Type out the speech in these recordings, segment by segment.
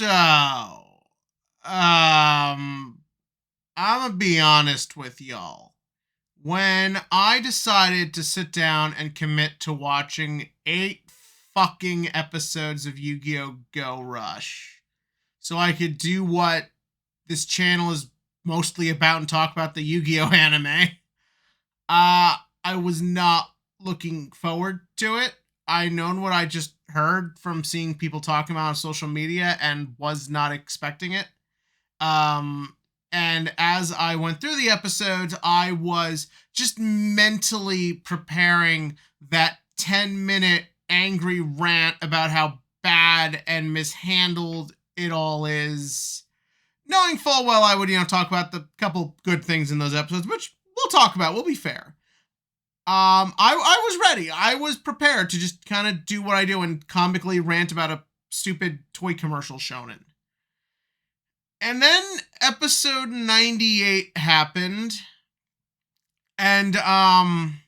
I'm gonna be honest with y'all. When I decided to sit down and commit to watching 8 fucking episodes of Yu-Gi-Oh! Go Rush, so I could do what this channel is mostly about and talk about the Yu-Gi-Oh! Anime, I was not looking forward to it. I known what I just heard from seeing people talking about on social media and was not expecting it. Um, and as I went through the episodes, I was just mentally preparing that 10-minute angry rant about how bad and mishandled it all is. Knowing full well I would, talk about the couple good things in those episodes, which we'll talk about, we'll be fair. I was ready. I was prepared to just kind of do what I do and comically rant about a stupid toy commercial shonen. And then episode 98 happened, and I'm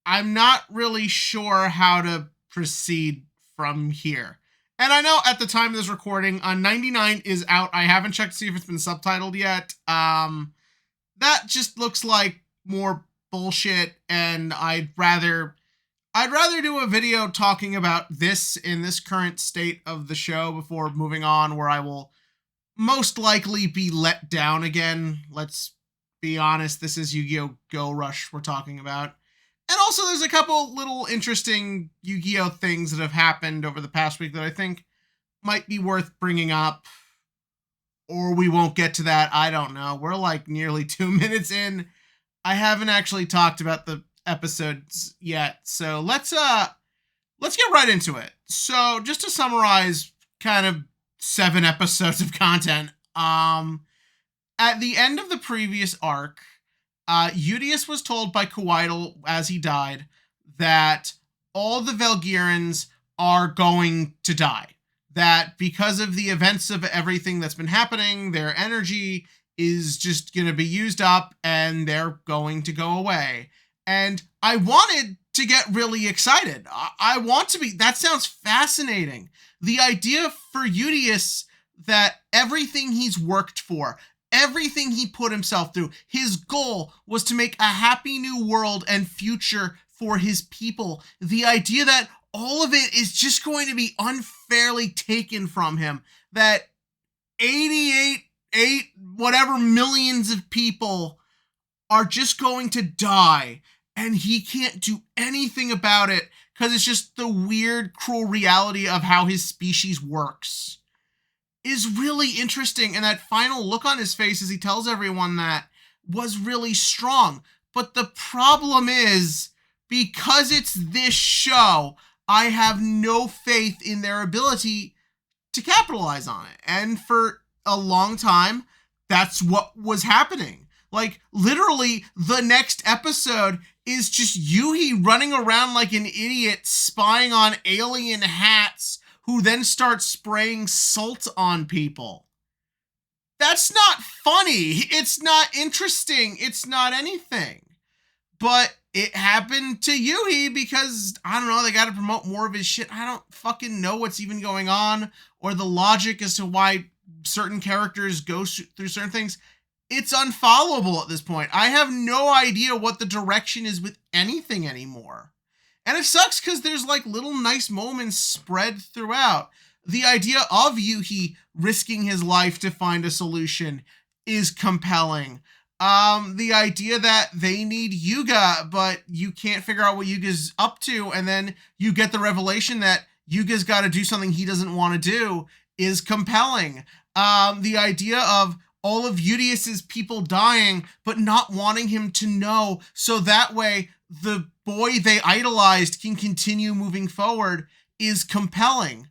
not really sure how to proceed from here. And I know at the time of this recording, 99 is out. I haven't checked to see if it's been subtitled yet. That just looks like more bullshit, and I'd rather do a video talking about this in this current state of the show before moving on, where I will most likely be let down again. Let's be honest, this is Yu-Gi-Oh! Go Rush we're talking about. And also there's a couple little interesting Yu-Gi-Oh! Things that have happened over the past week that I think might be worth bringing up. Or we won't get to that, I don't know. We're like nearly 2 minutes in. I haven't actually talked about the episodes yet, so let's get right into it. So just to summarize kind of 7 episodes of content, at the end of the previous arc, Udius was told by Kawaidel as he died that all the Velgirans are going to die. That because of the events of everything that's been happening, their energy is just going to be used up and they're going to go away. And I wanted to get really excited. I want to be, that sounds fascinating. The idea for Udius that everything he's worked for, everything he put himself through, his goal was to make a happy new world and future for his people. The idea that all of it is just going to be unfairly taken from him, that 8 whatever millions of people are just going to die and he can't do anything about it because it's just the weird, cruel reality of how his species works, is really interesting. And that final look on his face as he tells everyone that was really strong. But the problem is, because it's this show, I have no faith in their ability to capitalize on it. And for a long time, that's what was happening. Like, literally, the next episode is just Yuhi running around like an idiot, spying on alien hats, who then start spraying salt on people. That's not funny. It's not interesting. It's not anything. But it happened to Yuhi because, I don't know, they got to promote more of his shit. I don't fucking know what's even going on or the logic as to why certain characters go through certain things. It's unfollowable at this point. I have no idea what the direction is with anything anymore. And it sucks because there's like little nice moments spread throughout. The idea of Yuhi risking his life to find a solution is compelling. The idea that they need Yuga, but you can't figure out what Yuga's up to, and then you get the revelation that Yuga's got to do something he doesn't want to do is compelling. The idea of all of Udius's people dying, but not wanting him to know, so that way the boy they idolized can continue moving forward, is compelling.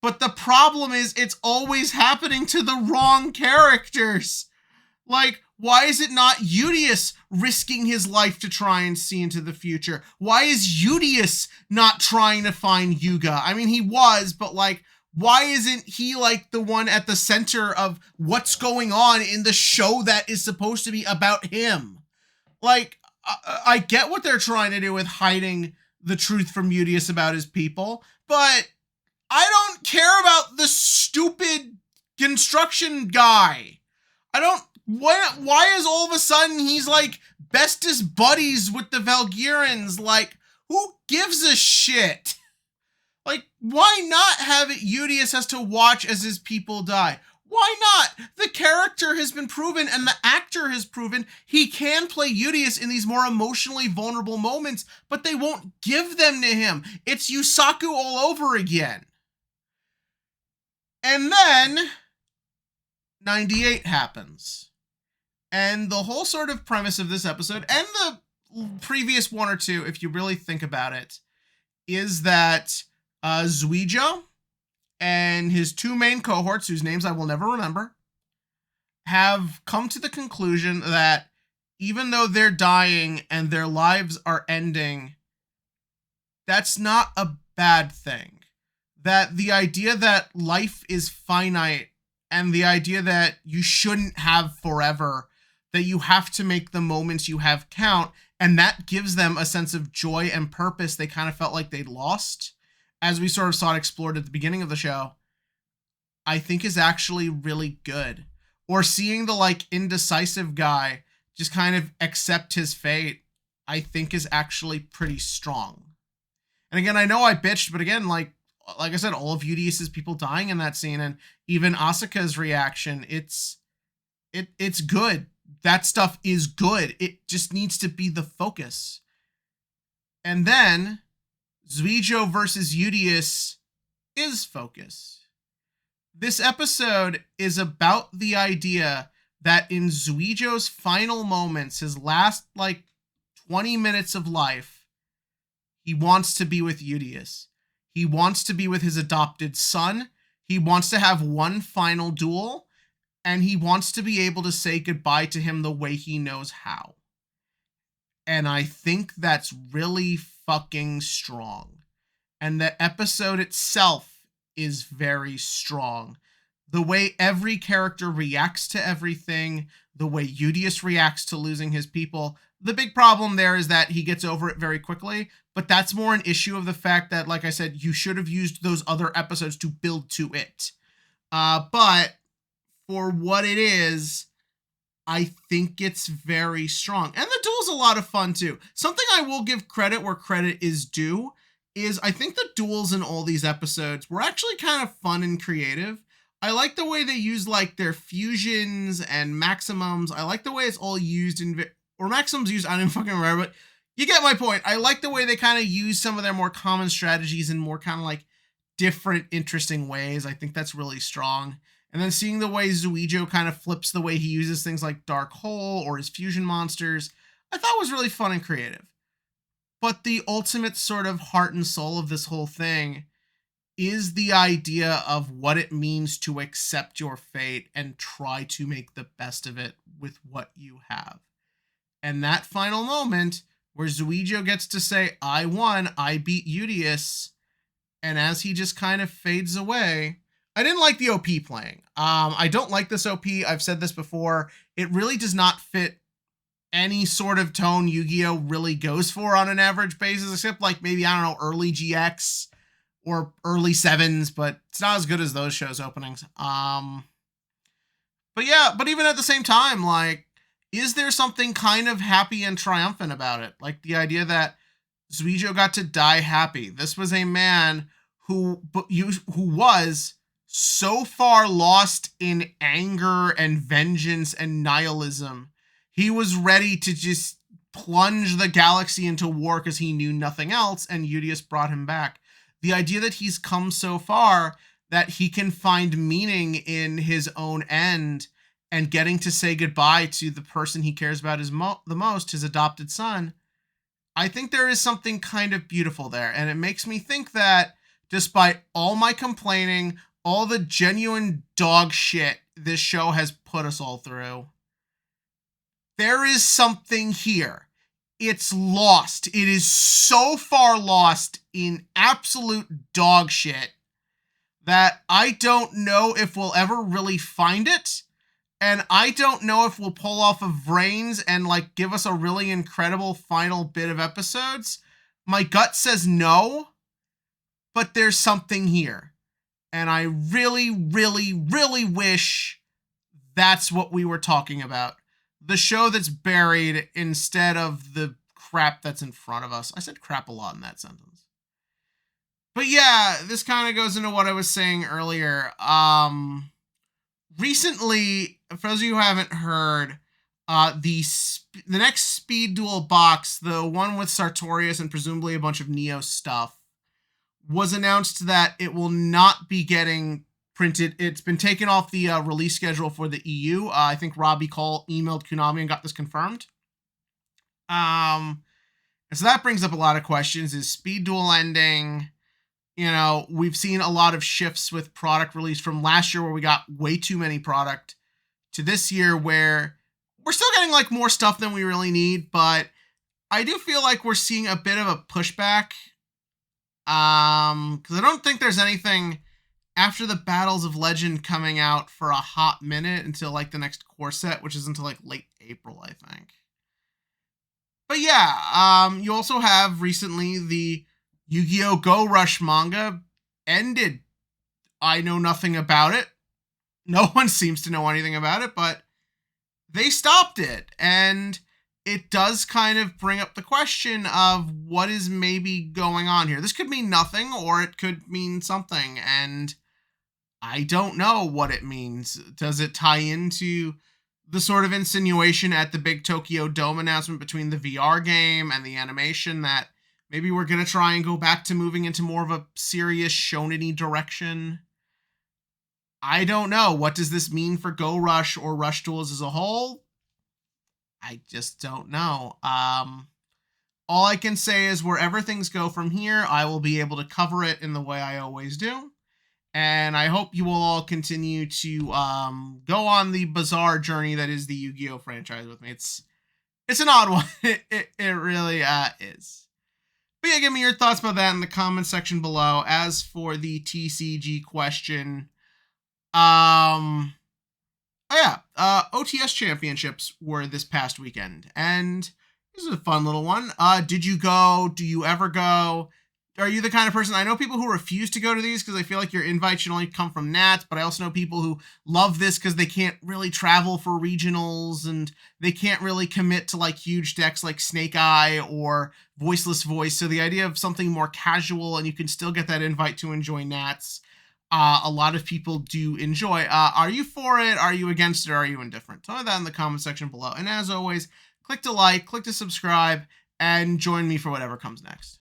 But the problem is, it's always happening to the wrong characters. Like, why is it not Udius risking his life to try and see into the future? Why is Udius not trying to find Yuga? I mean, he was, but like, why isn't he like the one at the center of what's going on in the show that is supposed to be about him? Like, I get what they're trying to do with hiding the truth from Udius about his people, but I don't care about the stupid construction guy. Why is all of a sudden he's like bestest buddies with the Valgyrans? Like, who gives a shit? Like, why not have it Yugioh has to watch as his people die? Why not? The character has been proven and the actor has proven he can play Yugioh in these more emotionally vulnerable moments, but they won't give them to him. It's Yusaku all over again. And then 98 happens. And the whole sort of premise of this episode, and the previous one or two, if you really think about it, is that Yugioh and his two main cohorts, whose names I will never remember, have come to the conclusion that even though they're dying and their lives are ending, that's not a bad thing. That the idea that life is finite and the idea that you shouldn't have forever, that you have to make the moments you have count, and that gives them a sense of joy and purpose they kind of felt like they'd lost, as we sort of saw it explored at the beginning of the show, I think is actually really good. Or seeing the like indecisive guy just kind of accept his fate, I think is actually pretty strong. And again, I know I bitched, but again, like I said, all of Yugioh's people dying in that scene, and even Asuka's reaction, it's good. That stuff is good. It just needs to be the focus. And then Yugioh versus Yugioh is focus. This episode is about the idea that in Yugioh's final moments, his last like 20 minutes of life, he wants to be with Yugioh. He wants to be with his adopted son. He wants to have one final duel, and he wants to be able to say goodbye to him the way he knows how. And I think that's really fucking strong. And the episode itself is very strong. The way every character reacts to everything, the way Yugioh reacts to losing his people. The big problem there is that he gets over it very quickly, but that's more an issue of the fact that, like I said, you should have used those other episodes to build to it. But for what it is, I think it's very strong. And the duel's a lot of fun too. Something I will give credit where credit is due is I think the duels in all these episodes were actually kind of fun and creative. I like the way they use like their fusions and maximums. I like the way it's all used or maximums used, I don't even fucking remember, but you get my point. I like the way they kind of use some of their more common strategies in more kind of like different, interesting ways. I think that's really strong. And then seeing the way Yugioh kind of flips the way he uses things like Dark Hole or his fusion monsters, I thought was really fun and creative. But the ultimate sort of heart and soul of this whole thing is the idea of what it means to accept your fate and try to make the best of it with what you have. And that final moment where Yugioh gets to say, I won, I beat Yugioh, and as he just kind of fades away, I didn't like the OP playing. I don't like this OP. I've said this before. It really does not fit any sort of tone Yugioh really goes for on an average basis, except like maybe, I don't know, early GX or early 7s, but it's not as good as those shows openings. But yeah, but even at the same time, like, is there something kind of happy and triumphant about it? Like the idea that Yugioh got to die happy. This was a man who was so far lost in anger and vengeance and nihilism. He was ready to just plunge the galaxy into war because he knew nothing else, and Yugioh brought him back. The idea that he's come so far that he can find meaning in his own end and getting to say goodbye to the person he cares about the most, his adopted son, I think there is something kind of beautiful there. And it makes me think that despite all my complaining, all the genuine dog shit this show has put us all through, there is something here. It's lost. It is so far lost in absolute dog shit that I don't know if we'll ever really find it. And I don't know if we'll pull off of Vrains and like give us a really incredible final bit of episodes. My gut says no, but there's something here. And I really, really, really wish that's what we were talking about. The show that's buried instead of the crap that's in front of us. I said crap a lot in that sentence. But yeah, this kind of goes into what I was saying earlier. Recently, for those of you who haven't heard, the next Speed Duel box, the one with Sartorius and presumably a bunch of Neo stuff, was announced that it will not be getting printed. It's been taken off the release schedule for the EU. I think Robbie Cole emailed Konami and got this confirmed. And so that brings up a lot of questions. Is Speed Duel ending? You know, we've seen a lot of shifts with product release from last year where we got way too many product to this year where we're still getting like more stuff than we really need, but I do feel like we're seeing a bit of a pushback. Because I don't think there's anything after the Battles of Legend coming out for a hot minute until like the next core set, which is until like late April, I think. But yeah, you also have recently the Yu-Gi-Oh! Go Rush manga ended. I know nothing about it. No one seems to know anything about it, but they stopped it. And it does kind of bring up the question of what is maybe going on here. This could mean nothing or it could mean something. And I don't know what it means. Does it tie into the sort of insinuation at the big Tokyo Dome announcement between the VR game and the animation that maybe we're going to try and go back to moving into more of a serious shonen-y direction? I don't know. What does this mean for Go Rush or Rush Duels as a whole? I just don't know. All I can say is wherever things go from here, I will be able to cover it in the way I always do. And I hope you will all continue to go on the bizarre journey that is the Yu-Gi-Oh! Franchise with me. It's an odd one. It really is. But yeah, give me your thoughts about that in the comment section below. As for the TCG question, OTS championships were this past weekend, and this is a fun little one. Did you go? Do you ever go? Are you the kind of person, I know people who refuse to go to these because they feel like your invite should only come from Nats, but I also know people who love this because they can't really travel for regionals and they can't really commit to like huge decks like Snake Eye or Voiceless Voice. So the idea of something more casual and you can still get that invite to enjoy Nats, a lot of people do enjoy. Are you for it? Are you against it? Or are you indifferent? Tell me that in the comment section below. And as always, click to like, click to subscribe, and join me for whatever comes next.